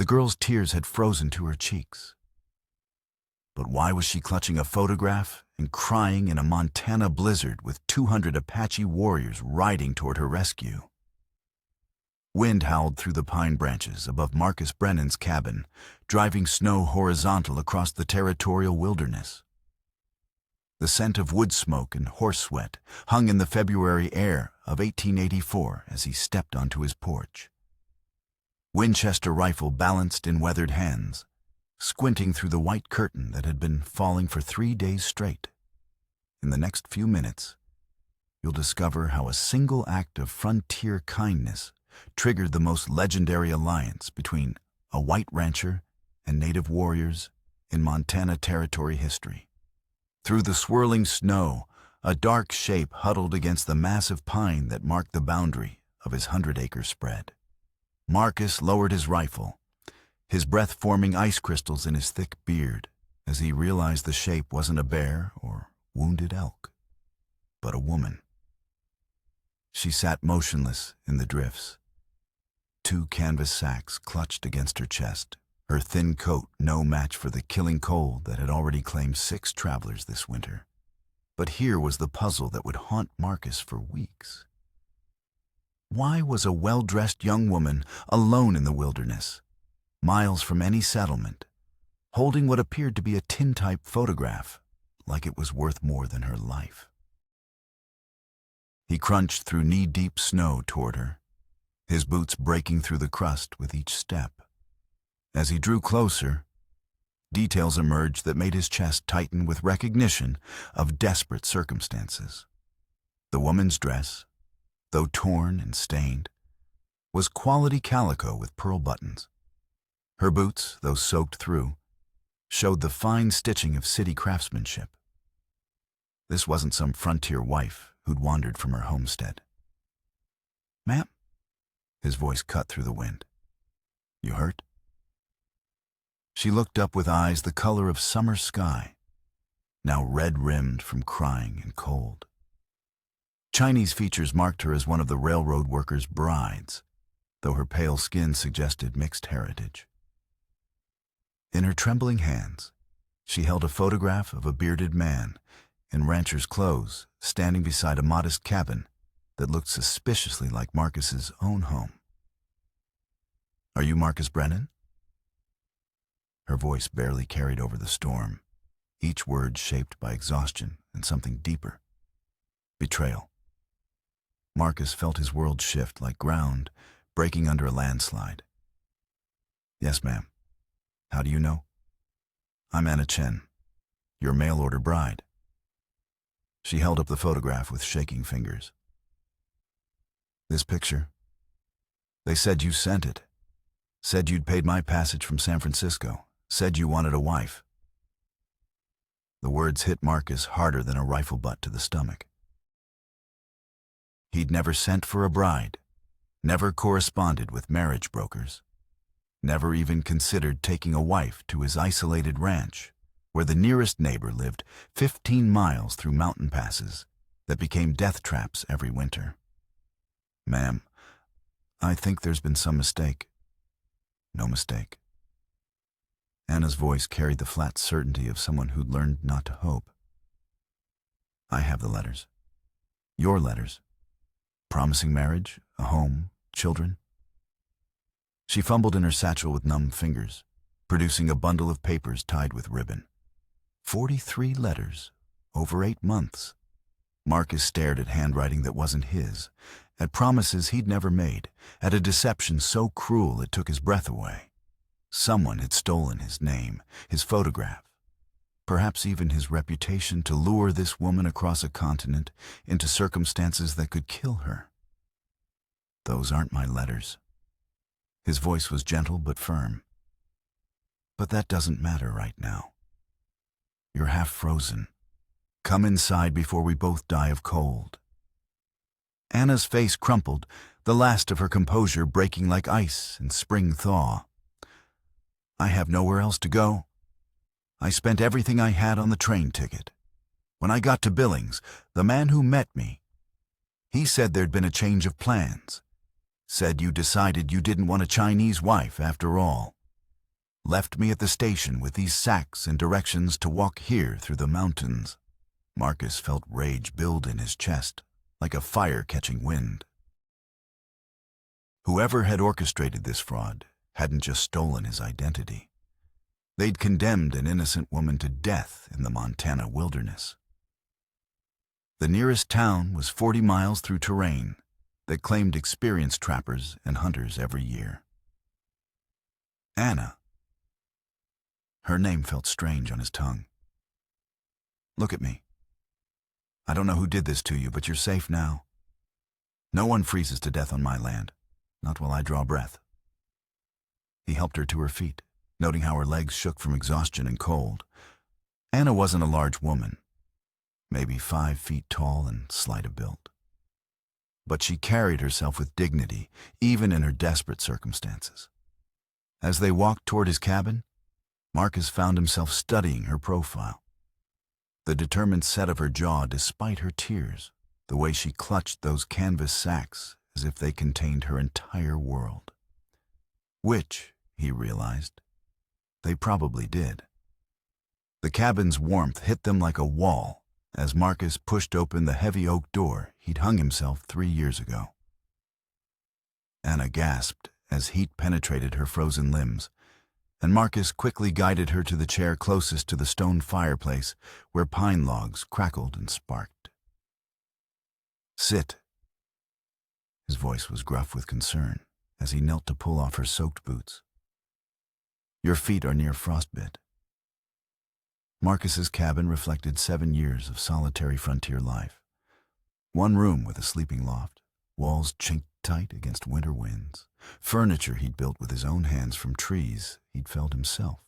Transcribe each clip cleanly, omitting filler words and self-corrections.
The girl's tears had frozen to her cheeks. But why was she clutching a photograph and crying in a Montana blizzard with 200 Apache warriors riding toward her rescue? Wind howled through the pine branches above Marcus Brennan's cabin, driving snow horizontal across the territorial wilderness. The scent of wood smoke and horse sweat hung in the February air of 1884 as he stepped onto his porch. Winchester rifle balanced in weathered hands, squinting through the white curtain that had been falling for 3 days straight. In the next few minutes, you'll discover how a single act of frontier kindness triggered the most legendary alliance between a white rancher and native warriors in Montana Territory history. Through the swirling snow, a dark shape huddled against the massive pine that marked the boundary of his 100-acre spread. Marcus lowered his rifle, his breath forming ice crystals in his thick beard as he realized the shape wasn't a bear or wounded elk, but a woman. She sat motionless in the drifts, 2 canvas sacks clutched against her chest, her thin coat no match for the killing cold that had already claimed 6 travelers this winter. But here was the puzzle that would haunt Marcus for weeks. Why was a well-dressed young woman alone in the wilderness, miles from any settlement, holding what appeared to be a tintype photograph, like it was worth more than her life? He crunched through knee-deep snow toward her, his boots breaking through the crust with each step. As he drew closer, details emerged that made his chest tighten with recognition of desperate circumstances. The woman's dress, though torn and stained, was quality calico with pearl buttons. Her boots, though soaked through, showed the fine stitching of city craftsmanship. This wasn't some frontier wife who'd wandered from her homestead. "Ma'am?" His voice cut through the wind. "You hurt?" She looked up with eyes the color of summer sky, now red-rimmed from crying and cold. Chinese features marked her as one of the railroad workers' brides, though her pale skin suggested mixed heritage. In her trembling hands, she held a photograph of a bearded man in rancher's clothes standing beside a modest cabin that looked suspiciously like Marcus's own home. "Are you Marcus Brennan?" Her voice barely carried over the storm, each word shaped by exhaustion and something deeper. Betrayal. Marcus felt his world shift like ground breaking under a landslide. "Yes, ma'am. How do you know?" "I'm Anna Chen, your mail-order bride." She held up the photograph with shaking fingers. "This picture? They said you sent it. Said you'd paid my passage from San Francisco. Said you wanted a wife." The words hit Marcus harder than a rifle butt to the stomach. He'd never sent for a bride, never corresponded with marriage brokers, never even considered taking a wife to his isolated ranch, where the nearest neighbor lived 15 miles through mountain passes that became death traps every winter. "Ma'am, I think there's been some mistake." "No mistake." Anna's voice carried the flat certainty of someone who'd learned not to hope. "I have the letters. Your letters. Promising marriage, a home, children." She fumbled in her satchel with numb fingers, producing a bundle of papers tied with ribbon. 43 letters, over 8 months. Marcus stared at handwriting that wasn't his, at promises he'd never made, at a deception so cruel it took his breath away. Someone had stolen his name, his photograph, perhaps even his reputation to lure this woman across a continent into circumstances that could kill her. "Those aren't my letters." His voice was gentle but firm. "But that doesn't matter right now. You're half frozen. Come inside before we both die of cold." Anna's face crumpled, the last of her composure breaking like ice in spring thaw. "I have nowhere else to go. I spent everything I had on the train ticket. When I got to Billings, the man who met me, he said there'd been a change of plans. Said you decided you didn't want a Chinese wife after all. Left me at the station with these sacks and directions to walk here through the mountains. Marcus felt rage build in his chest, like a fire catching wind. Whoever had orchestrated this fraud hadn't just stolen his identity. They'd condemned an innocent woman to death in the Montana wilderness. The nearest town was 40 miles through terrain that claimed experienced trappers and hunters every year. Anna. Her name felt strange on his tongue. Look at me. I don't know who did this to you, but you're safe now. No one freezes to death on my land, not while I draw breath. He helped her to her feet, noting how her legs shook from exhaustion and cold. Anna wasn't a large woman, maybe 5 feet tall and slight of build. But she carried herself with dignity, even in her desperate circumstances. As they walked toward his cabin, Marcus found himself studying her profile. The determined set of her jaw despite her tears, the way she clutched those canvas sacks as if they contained her entire world. Which, he realized, they probably did. The cabin's warmth hit them like a wall as Marcus pushed open the heavy oak door he'd hung himself 3 years ago. Anna gasped as heat penetrated her frozen limbs, and Marcus quickly guided her to the chair closest to the stone fireplace where pine logs crackled and sparked. Sit. His voice was gruff with concern as he knelt to pull off her soaked boots. Your feet are near frostbite. Marcus's cabin reflected 7 years of solitary frontier life. 1 room with a sleeping loft, walls chinked tight against winter winds, furniture he'd built with his own hands from trees he'd felled himself.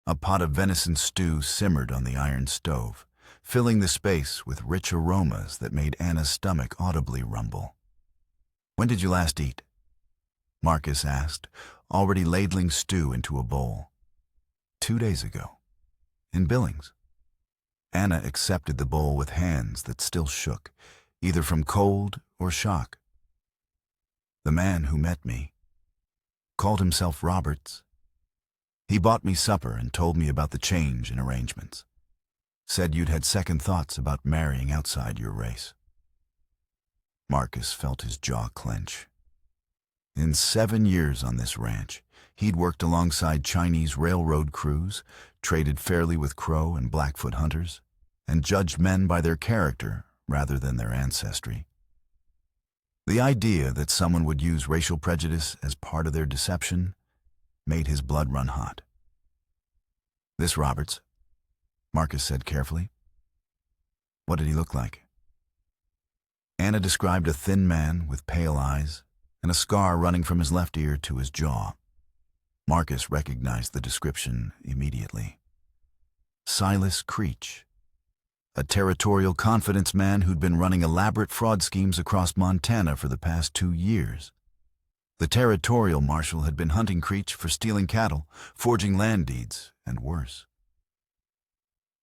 A pot of venison stew simmered on the iron stove, filling the space with rich aromas that made Anna's stomach audibly rumble. When did you last eat? Marcus asked, already ladling stew into a bowl. 2 days ago, in Billings. Anna accepted the bowl with hands that still shook, either from cold or shock. The man who met me called himself Roberts. He bought me supper and told me about the change in arrangements. Said you'd had second thoughts about marrying outside your race. Marcus felt his jaw clench. In 7 years on this ranch, he'd worked alongside Chinese railroad crews, traded fairly with Crow and Blackfoot hunters, and judged men by their character rather than their ancestry. The idea that someone would use racial prejudice as part of their deception made his blood run hot. This Roberts, Marcus said carefully. What did he look like? Anna described a thin man with pale eyes and a scar running from his left ear to his jaw. Marcus recognized the description immediately. Silas Creech, a territorial confidence man who'd been running elaborate fraud schemes across Montana for the past 2 years. The territorial marshal had been hunting Creech for stealing cattle, forging land deeds, and worse.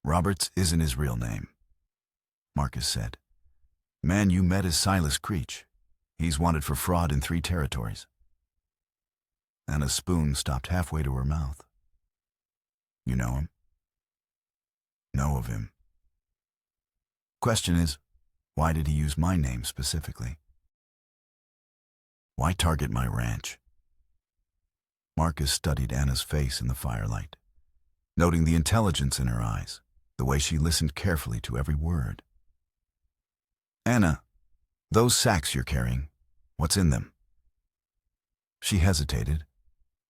Roberts isn't his real name, Marcus said. Man you met is Silas Creech. He's wanted for fraud in 3 territories. Anna's spoon stopped halfway to her mouth. You know him? Know of him. Question is, why did he use my name specifically? Why target my ranch? Marcus studied Anna's face in the firelight, noting the intelligence in her eyes, the way she listened carefully to every word. Anna, those sacks you're carrying, what's in them? She hesitated,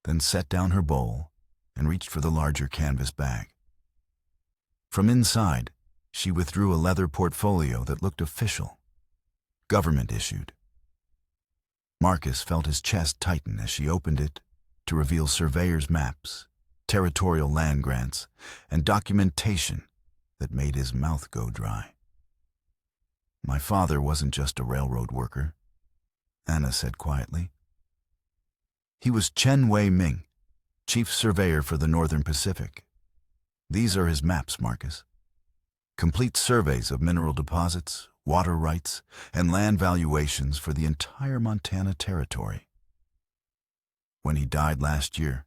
then set down her bowl and reached for the larger canvas bag. From inside, she withdrew a leather portfolio that looked official, government-issued. Marcus felt his chest tighten as she opened it to reveal surveyor's maps, territorial land grants, and documentation that made his mouth go dry. My father wasn't just a railroad worker, Anna said quietly. He was Chen Wei Ming, chief surveyor for the Northern Pacific. These are his maps, Marcus. Complete surveys of mineral deposits, water rights, and land valuations for the entire Montana territory. When he died last year,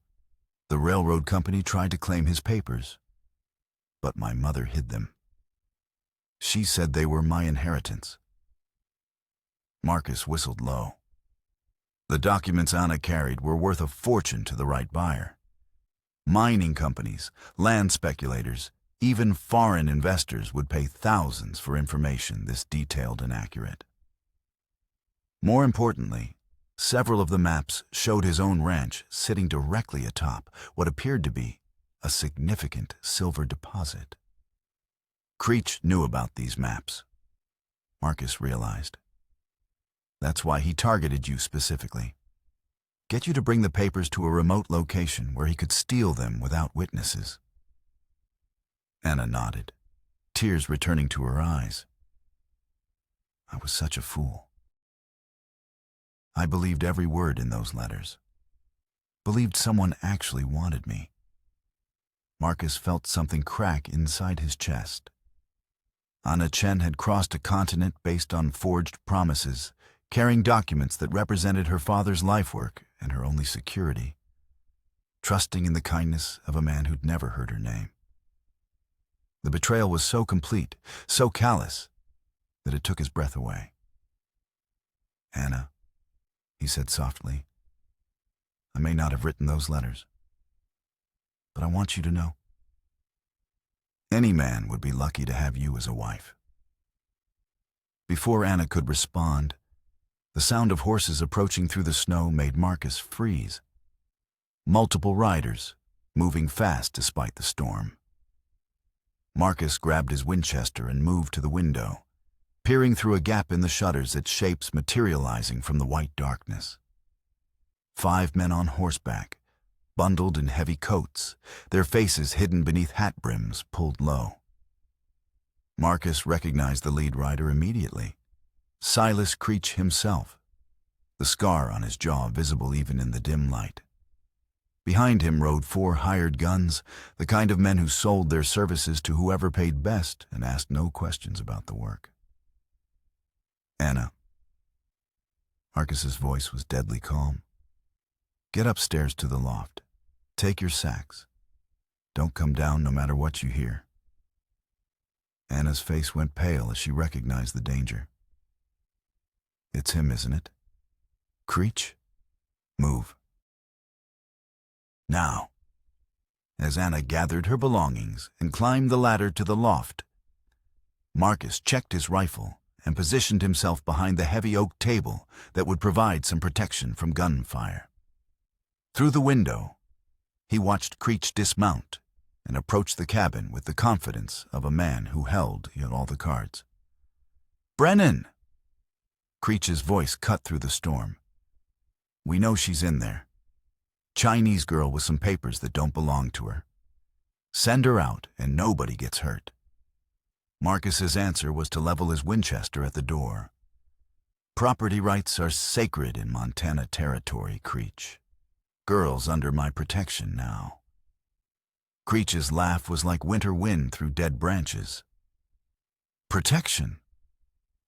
the railroad company tried to claim his papers, but my mother hid them. She said they were my inheritance. Marcus whistled low. The documents Anna carried were worth a fortune to the right buyer. Mining companies, land speculators, even foreign investors would pay thousands for information this detailed and accurate. More importantly, several of the maps showed his own ranch sitting directly atop what appeared to be a significant silver deposit. Creech knew about these maps, Marcus realized. That's why he targeted you specifically. Get you to bring the papers to a remote location where he could steal them without witnesses. Anna nodded, tears returning to her eyes. I was such a fool. I believed every word in those letters. Believed someone actually wanted me. Marcus felt something crack inside his chest. Anna Chen had crossed a continent based on forged promises, carrying documents that represented her father's life work and her only security, trusting in the kindness of a man who'd never heard her name. The betrayal was so complete, so callous, that it took his breath away. Anna, he said softly, I may not have written those letters, but I want you to know. Any man would be lucky to have you as a wife. Before Anna could respond, the sound of horses approaching through the snow made Marcus freeze. Multiple riders, moving fast despite the storm. Marcus grabbed his Winchester and moved to the window, peering through a gap in the shutters at shapes materializing from the white darkness. 5 men on horseback, bundled in heavy coats, their faces hidden beneath hat brims pulled low. Marcus recognized the lead rider immediately. Silas Creech himself, the scar on his jaw visible even in the dim light. Behind him rode 4 hired guns, the kind of men who sold their services to whoever paid best and asked no questions about the work. Anna. Marcus's voice was deadly calm. Get upstairs to the loft. Take your sacks. Don't come down no matter what you hear. Anna's face went pale as she recognized the danger. It's him, isn't it? Creech? Move. Now. As Anna gathered her belongings and climbed the ladder to the loft, Marcus checked his rifle and positioned himself behind the heavy oak table that would provide some protection from gunfire. Through the window, he watched Creech dismount and approach the cabin with the confidence of a man who held all the cards. Brennan! Creech's voice cut through the storm. We know she's in there. Chinese girl with some papers that don't belong to her. Send her out and nobody gets hurt. Marcus's answer was to level his Winchester at the door. Property rights are sacred in Montana territory, Creech. Girl's under my protection now. Creech's laugh was like winter wind through dead branches. Protection?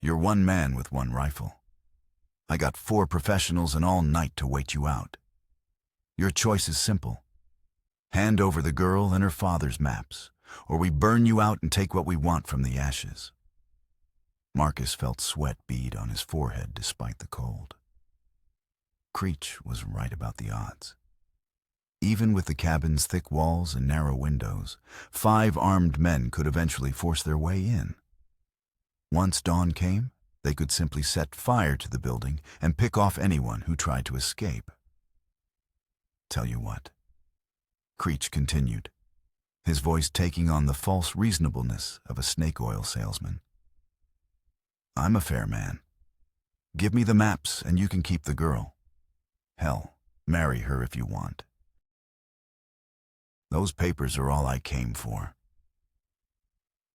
You're one man with one rifle. I got 4 professionals and all night to wait you out. Your choice is simple. Hand over the girl and her father's maps, or we burn you out and take what we want from the ashes. Marcus felt sweat bead on his forehead despite the cold. Creech was right about the odds. Even with the cabin's thick walls and narrow windows, 5 armed men could eventually force their way in. Once dawn came, they could simply set fire to the building and pick off anyone who tried to escape. Tell you what, Creech continued, his voice taking on the false reasonableness of a snake oil salesman. I'm a fair man. Give me the maps and you can keep the girl. Hell, marry her if you want. Those papers are all I came for.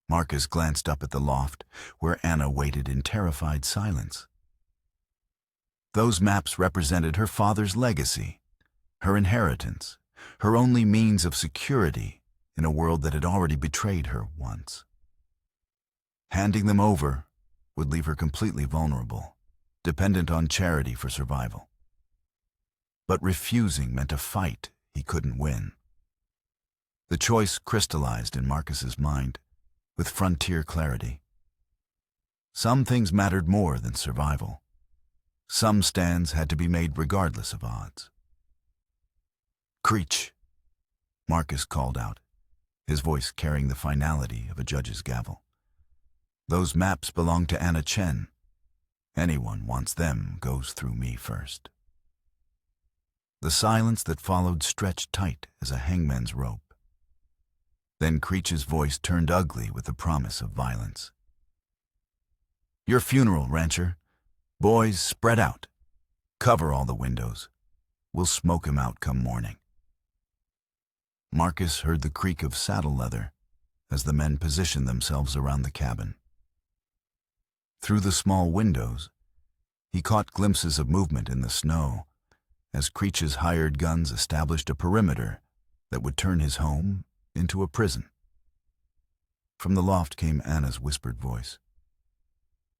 Marcus glanced up at the loft, where Anna waited in terrified silence. Those maps represented her father's legacy, her inheritance, her only means of security in a world that had already betrayed her once. Handing them over would leave her completely vulnerable, dependent on charity for survival. but refusing meant a fight he couldn't win. The choice crystallized in Marcus's mind with frontier clarity. Some things mattered more than survival. Some stands had to be made regardless of odds. "Creech," Marcus called out, his voice carrying the finality of a judge's gavel. "Those maps belong to Anna Chen. Anyone wants them goes through me first." The silence that followed stretched tight as a hangman's rope. Then Creech's voice turned ugly with the promise of violence. "Your funeral, rancher. Boys, spread out. Cover all the windows. We'll smoke him out come morning." Marcus heard the creak of saddle leather as the men positioned themselves around the cabin. Through the small windows, he caught glimpses of movement in the snow as Creech's hired guns established a perimeter that would turn his home into a prison. From the loft came Anna's whispered voice.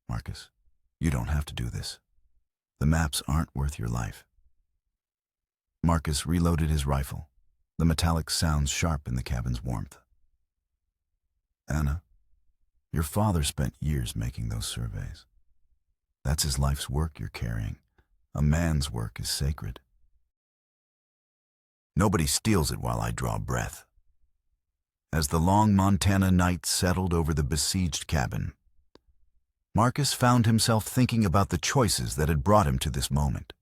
"Marcus, you don't have to do this. The maps aren't worth your life." Marcus reloaded his rifle, the metallic sounds sharp in the cabin's warmth. "Anna, your father spent years making those surveys. That's his life's work you're carrying. A man's work is sacred. Nobody steals it while I draw breath." As the long Montana night settled over the besieged cabin, Marcus found himself thinking about the choices that had brought him to this moment.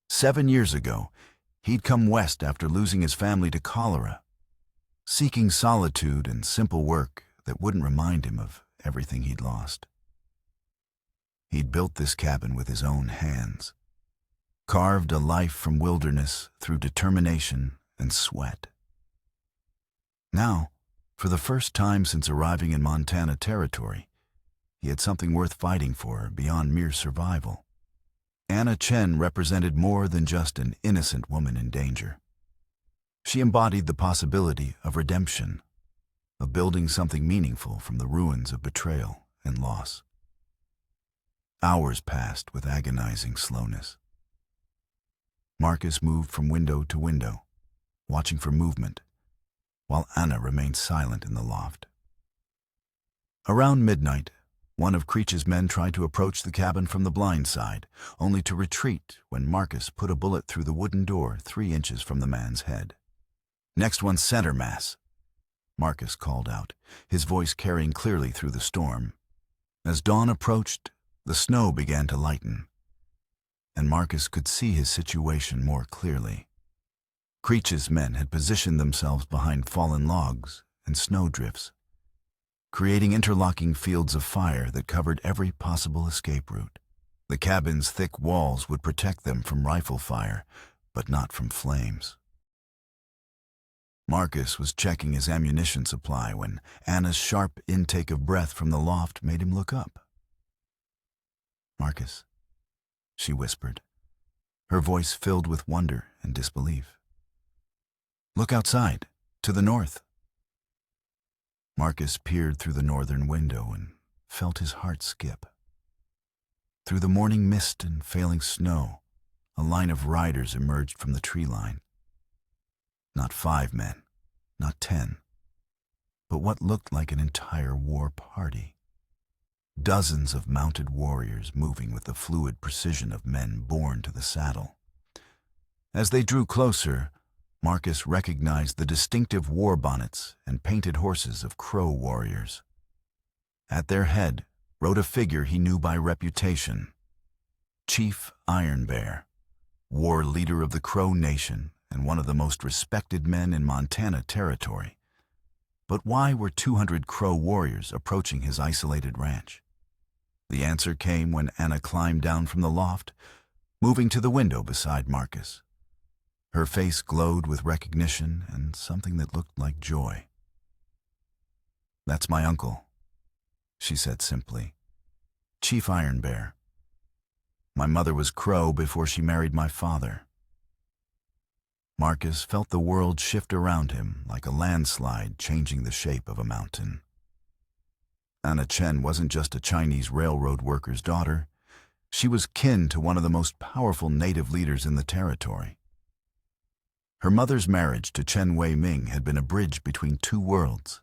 7 years ago, he'd come west after losing his family to cholera, seeking solitude and simple work that wouldn't remind him of everything he'd lost. He'd built this cabin with his own hands, carved a life from wilderness through determination and sweat. Now, for the first time since arriving in Montana territory, he had something worth fighting for beyond mere survival. Anna Chen represented more than just an innocent woman in danger. She embodied the possibility of redemption, of building something meaningful from the ruins of betrayal and loss. Hours passed with agonizing slowness. Marcus moved from window to window, watching for movement, while Anna remained silent in the loft. Around midnight, one of Creech's men tried to approach the cabin from the blind side, only to retreat when Marcus put a bullet through the wooden door 3 inches from the man's head. "Next one center mass," Marcus called out, his voice carrying clearly through the storm. As dawn approached, the snow began to lighten, and Marcus could see his situation more clearly. Creech's men had positioned themselves behind fallen logs and snowdrifts, creating interlocking fields of fire that covered every possible escape route. The cabin's thick walls would protect them from rifle fire, but not from flames. Marcus was checking his ammunition supply when Anna's sharp intake of breath from the loft made him look up. "Marcus," she whispered, her voice filled with wonder and disbelief. "Look outside, to the north." Marcus peered through the northern window and felt his heart skip. Through the morning mist and failing snow, a line of riders emerged from the tree line. Not 5 men, not 10, but what looked like an entire war party. Dozens of mounted warriors moving with the fluid precision of men born to the saddle. As they drew closer, Marcus recognized the distinctive war bonnets and painted horses of Crow warriors. At their head rode a figure he knew by reputation, Chief Iron Bear, war leader of the Crow Nation and one of the most respected men in Montana territory. But why were 200 Crow warriors approaching his isolated ranch? The answer came when Anna climbed down from the loft, moving to the window beside Marcus. Her face glowed with recognition and something that looked like joy. "That's my uncle," she said simply. "Chief Iron Bear. My mother was Crow before she married my father." Marcus felt the world shift around him like a landslide changing the shape of a mountain. Anna Chen wasn't just a Chinese railroad worker's daughter. She was kin to one of the most powerful native leaders in the territory. Her mother's marriage to Chen Wei-ming had been a bridge between two worlds,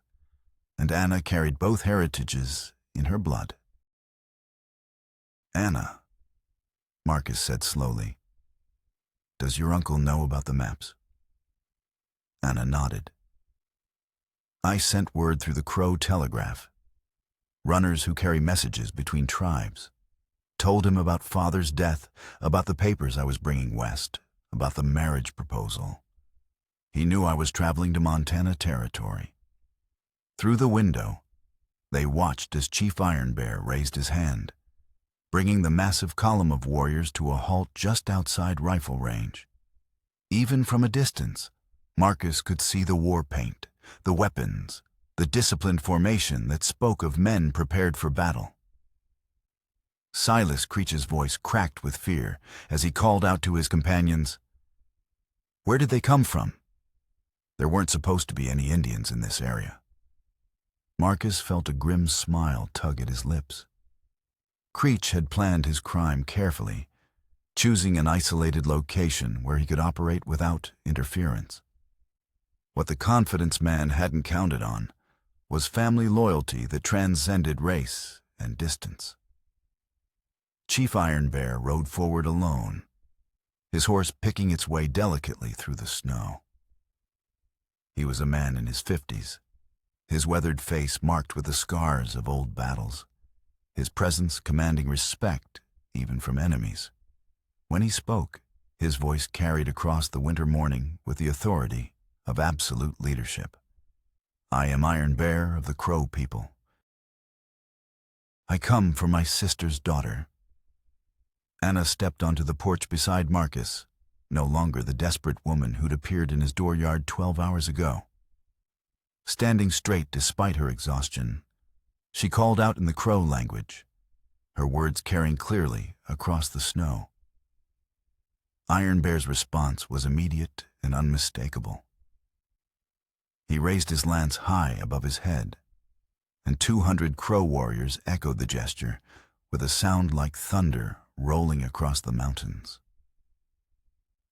and Anna carried both heritages in her blood. "Anna," Marcus said slowly, "does your uncle know about the maps?" Anna nodded. "I sent word through the Crow telegraph. Runners who carry messages between tribes. Told him about Father's death, about the papers I was bringing west, about the marriage proposal. He knew I was traveling to Montana Territory. Through the window, they watched as Chief Iron Bear raised his hand, bringing the massive column of warriors to a halt just outside rifle range. Even from a distance, Marcus could see the war paint, the weapons, the disciplined formation that spoke of men prepared for battle. Silas Creech's voice cracked with fear as he called out to his companions, "Where did they come from?" There weren't supposed to be any Indians in this area. Marcus felt a grim smile tug at his lips. Creech had planned his crime carefully, choosing an isolated location where he could operate without interference. What the confidence man hadn't counted on was family loyalty that transcended race and distance. Chief Iron Bear rode forward alone, his horse picking its way delicately through the snow. He was a man in his 50s, his weathered face marked with the scars of old battles, his presence commanding respect even from enemies. When he spoke, his voice carried across the winter morning with the authority of absolute leadership. "I am Iron Bear of the Crow people. I come for my sister's daughter." Anna stepped onto the porch beside Marcus, no longer the desperate woman who'd appeared in his dooryard 12 hours ago. Standing straight despite her exhaustion, she called out in the Crow language, her words carrying clearly across the snow. Iron Bear's response was immediate and unmistakable. He raised his lance high above his head, and 200 Crow warriors echoed the gesture with a sound like thunder rolling across the mountains.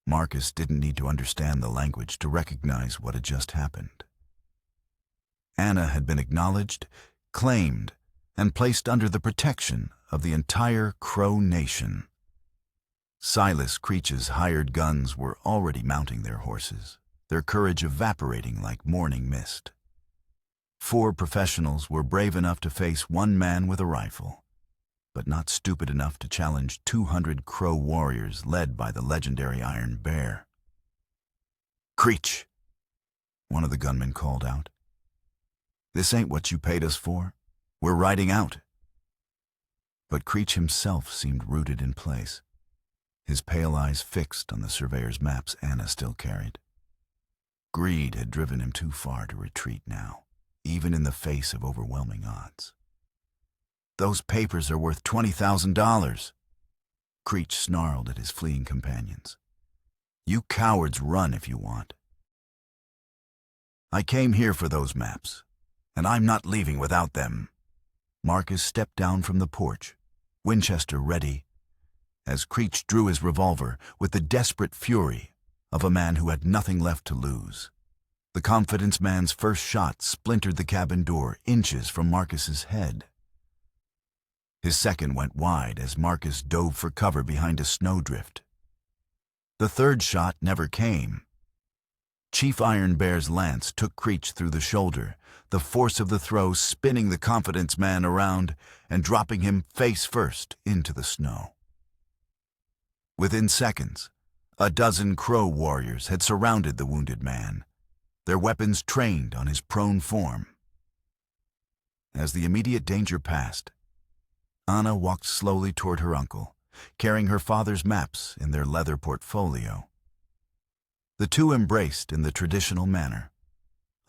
Marcus didn't need to understand the language to recognize what had just happened. Anna had been acknowledged, claimed, and placed under the protection of the entire Crow nation. Silas Creech's hired guns were already mounting their horses, their courage evaporating like morning mist. 4 professionals were brave enough to face one man with a rifle, but not stupid enough to challenge 200 Crow warriors led by the legendary Iron Bear. "Creech," one of the gunmen called out. "This ain't what you paid us for. We're riding out." But Creech himself seemed rooted in place, his pale eyes fixed on the surveyor's maps Anna still carried. Greed had driven him too far to retreat now, even in the face of overwhelming odds. "Those papers are worth $20,000. Creech snarled at his fleeing companions. "You cowards run if you want. I came here for those maps, and I'm not leaving without them." Marcus stepped down from the porch, Winchester ready, as Creech drew his revolver with the desperate fury of a man who had nothing left to lose. The confidence man's first shot splintered the cabin door inches from Marcus's head. His second went wide as Marcus dove for cover behind a snowdrift. The third shot never came. Chief Iron Bear's lance took Creech through the shoulder, the force of the throw spinning the confidence man around and dropping him face first into the snow. Within seconds, a dozen Crow warriors had surrounded the wounded man, their weapons trained on his prone form. As the immediate danger passed, Anna walked slowly toward her uncle, carrying her father's maps in their leather portfolio. The two embraced in the traditional manner,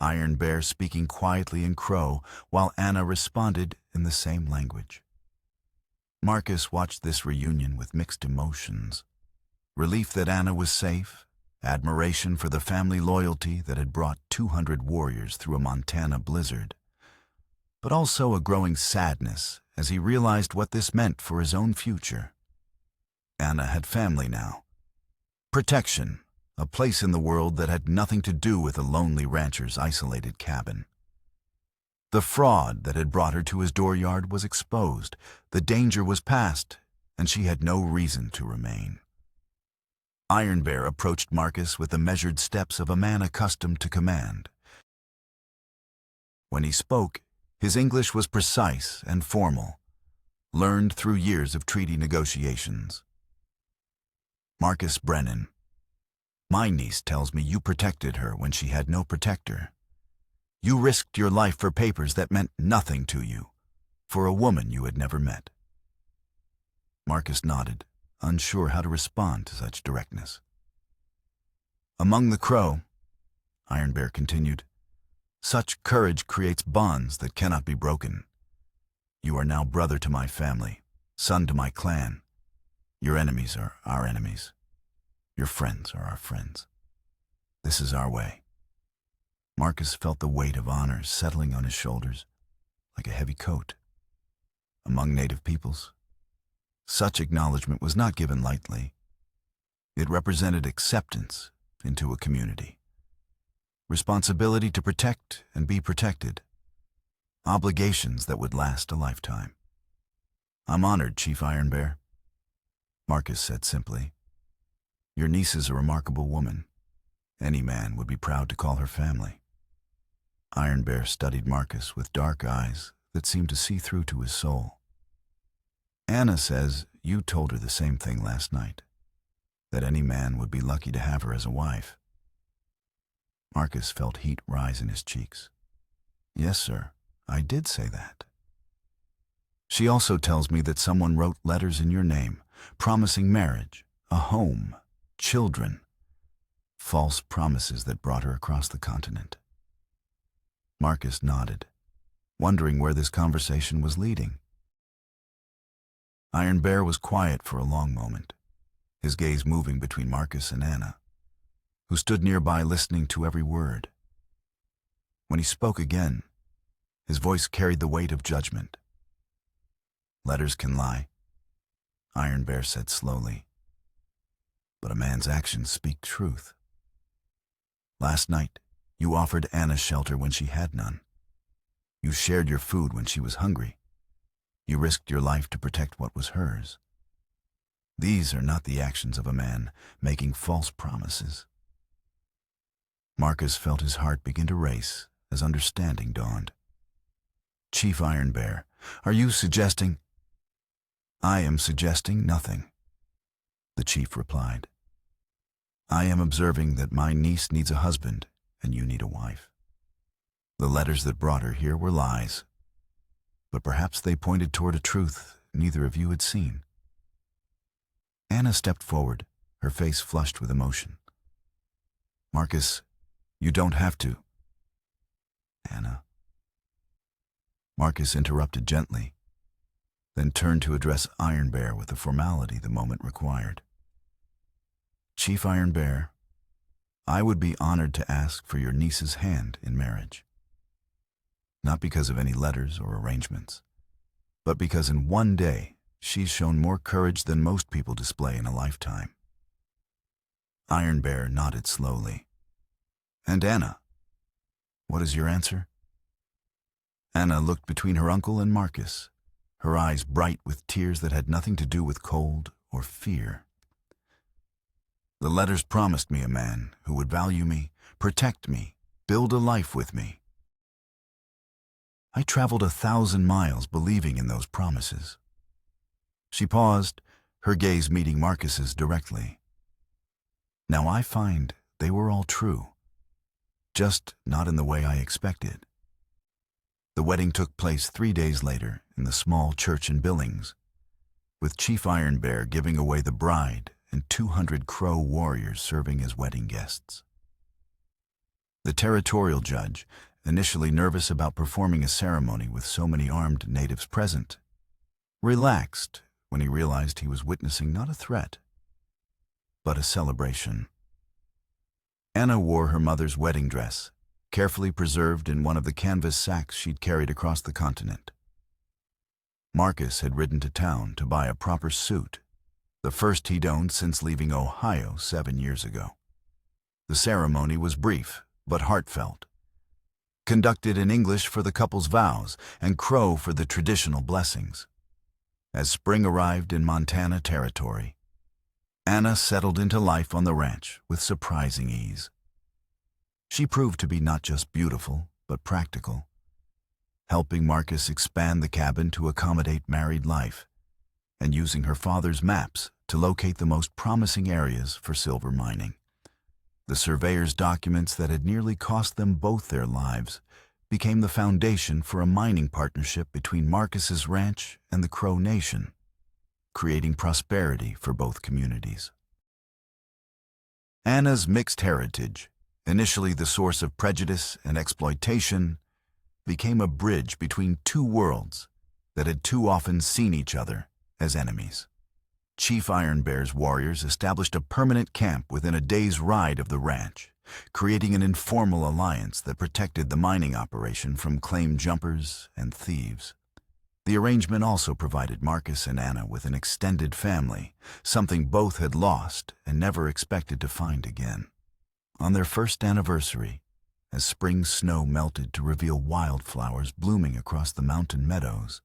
Iron Bear speaking quietly in Crow while Anna responded in the same language. Marcus watched this reunion with mixed emotions. Relief that Anna was safe, admiration for the family loyalty that had brought 200 warriors through a Montana blizzard, but also a growing sadness as he realized what this meant for his own future. Anna had family now, protection, a place in the world that had nothing to do with a lonely rancher's isolated cabin. The fraud that had brought her to his dooryard was exposed, the danger was past, and she had no reason to remain. Iron Bear approached Marcus with the measured steps of a man accustomed to command. When he spoke, his English was precise and formal, learned through years of treaty negotiations. Marcus Brennan, my niece tells me you protected her when she had no protector. You risked your life for papers that meant nothing to you, for a woman you had never met. Marcus nodded, unsure how to respond to such directness. Among the Crow, Iron Bear continued, such courage creates bonds that cannot be broken. You are now brother to my family, son to my clan. Your enemies are our enemies. Your friends are our friends. This is our way. Marcus felt the weight of honor settling on his shoulders like a heavy coat. Among native peoples, such acknowledgement was not given lightly. It represented acceptance into a community, responsibility to protect and be protected, obligations that would last a lifetime. I'm honored, Chief Iron Bear, Marcus said simply. Your niece is a remarkable woman. Any man would be proud to call her family. Iron Bear studied Marcus with dark eyes that seemed to see through to his soul. Anna says you told her the same thing last night, that any man would be lucky to have her as a wife. Marcus felt heat rise in his cheeks. Yes, sir, I did say that. She also tells me that someone wrote letters in your name, promising marriage, a home, children, false promises that brought her across the continent. Marcus nodded, wondering where this conversation was leading. Iron Bear was quiet for a long moment, his gaze moving between Marcus and Anna, who stood nearby listening to every word. When he spoke again, his voice carried the weight of judgment. Letters can lie, Iron Bear said slowly, but a man's actions speak truth. Last night, you offered Anna shelter when she had none. You shared your food when she was hungry. You risked your life to protect what was hers. These are not the actions of a man making false promises. Marcus felt his heart begin to race as understanding dawned. Chief Iron Bear, are you suggesting? I am suggesting nothing, the chief replied. I am observing that my niece needs a husband and you need a wife. The letters that brought her here were lies, but perhaps they pointed toward a truth neither of you had seen. Anna stepped forward, her face flushed with emotion. Marcus, you don't have to. Anna. Marcus interrupted gently, then turned to address Iron Bear with the formality the moment required. Chief Iron Bear, I would be honored to ask for your niece's hand in marriage. Not because of any letters or arrangements, but because in one day she's shown more courage than most people display in a lifetime. Iron Bear nodded slowly. And Anna, what is your answer? Anna looked between her uncle and Marcus, her eyes bright with tears that had nothing to do with cold or fear. The letters promised me a man who would value me, protect me, build a life with me. I traveled 1,000 miles believing in those promises. She paused, her gaze meeting Marcus's directly. Now I find they were all true, just not in the way I expected. The wedding took place 3 days later in the small church in Billings, with Chief Iron Bear giving away the bride and 200 Crow warriors serving as wedding guests. The territorial judge, initially nervous about performing a ceremony with so many armed natives present, relaxed when he realized he was witnessing not a threat, but a celebration. Anna wore her mother's wedding dress, carefully preserved in one of the canvas sacks she'd carried across the continent. Marcus had ridden to town to buy a proper suit, the first he'd owned since leaving Ohio 7 years ago. The ceremony was brief, but heartfelt. Conducted in English for the couple's vows and Crow for the traditional blessings. As spring arrived in Montana Territory, Anna settled into life on the ranch with surprising ease. She proved to be not just beautiful, but practical, helping Marcus expand the cabin to accommodate married life, and using her father's maps to locate the most promising areas for silver mining. The surveyor's documents that had nearly cost them both their lives became the foundation for a mining partnership between Marcus's ranch and the Crow Nation, creating prosperity for both communities. Anna's mixed heritage, initially the source of prejudice and exploitation, became a bridge between two worlds that had too often seen each other as enemies. Chief Iron Bear's warriors established a permanent camp within a day's ride of the ranch, creating an informal alliance that protected the mining operation from claim jumpers and thieves. The arrangement also provided Marcus and Anna with an extended family, something both had lost and never expected to find again. On their first anniversary, as spring snow melted to reveal wildflowers blooming across the mountain meadows,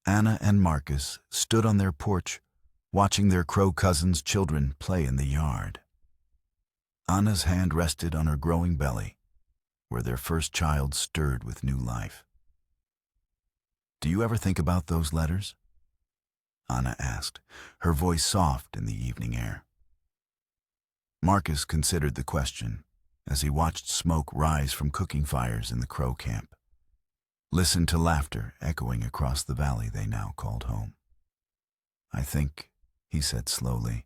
Anna and Marcus stood on their porch, watching their Crow cousins' children play in the yard. Anna's hand rested on her growing belly, where their first child stirred with new life. "Do you ever think about those letters?" Anna asked, her voice soft in the evening air. Marcus considered the question as he watched smoke rise from cooking fires in the Crow camp, listened to laughter echoing across the valley they now called home. "I think," he said slowly,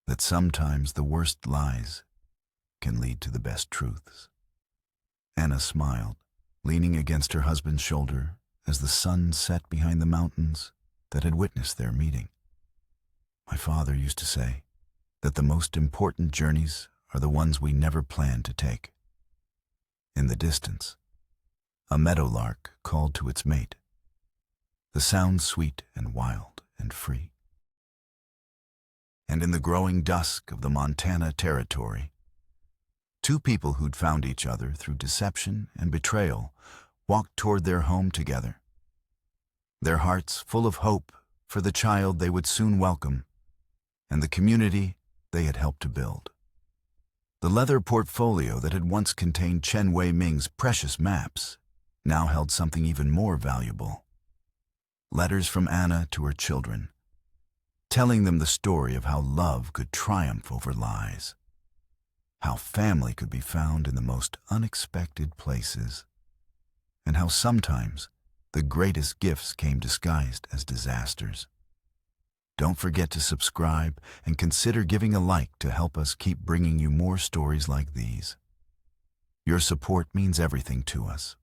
"that sometimes the worst lies can lead to the best truths." Anna smiled, leaning against her husband's shoulder as the sun set behind the mountains that had witnessed their meeting. "My father used to say that the most important journeys are the ones we never planned to take." In the distance, a meadowlark called to its mate, the sound sweet and wild and free. And in the growing dusk of the Montana Territory, two people who'd found each other through deception and betrayal walked toward their home together, their hearts full of hope for the child they would soon welcome and the community they had helped to build. The leather portfolio that had once contained Chen Wei Ming's precious maps now held something even more valuable: letters from Anna to her children, telling them the story of how love could triumph over lies, how family could be found in the most unexpected places, and how sometimes the greatest gifts came disguised as disasters. Don't forget to subscribe and consider giving a like to help us keep bringing you more stories like these. Your support means everything to us.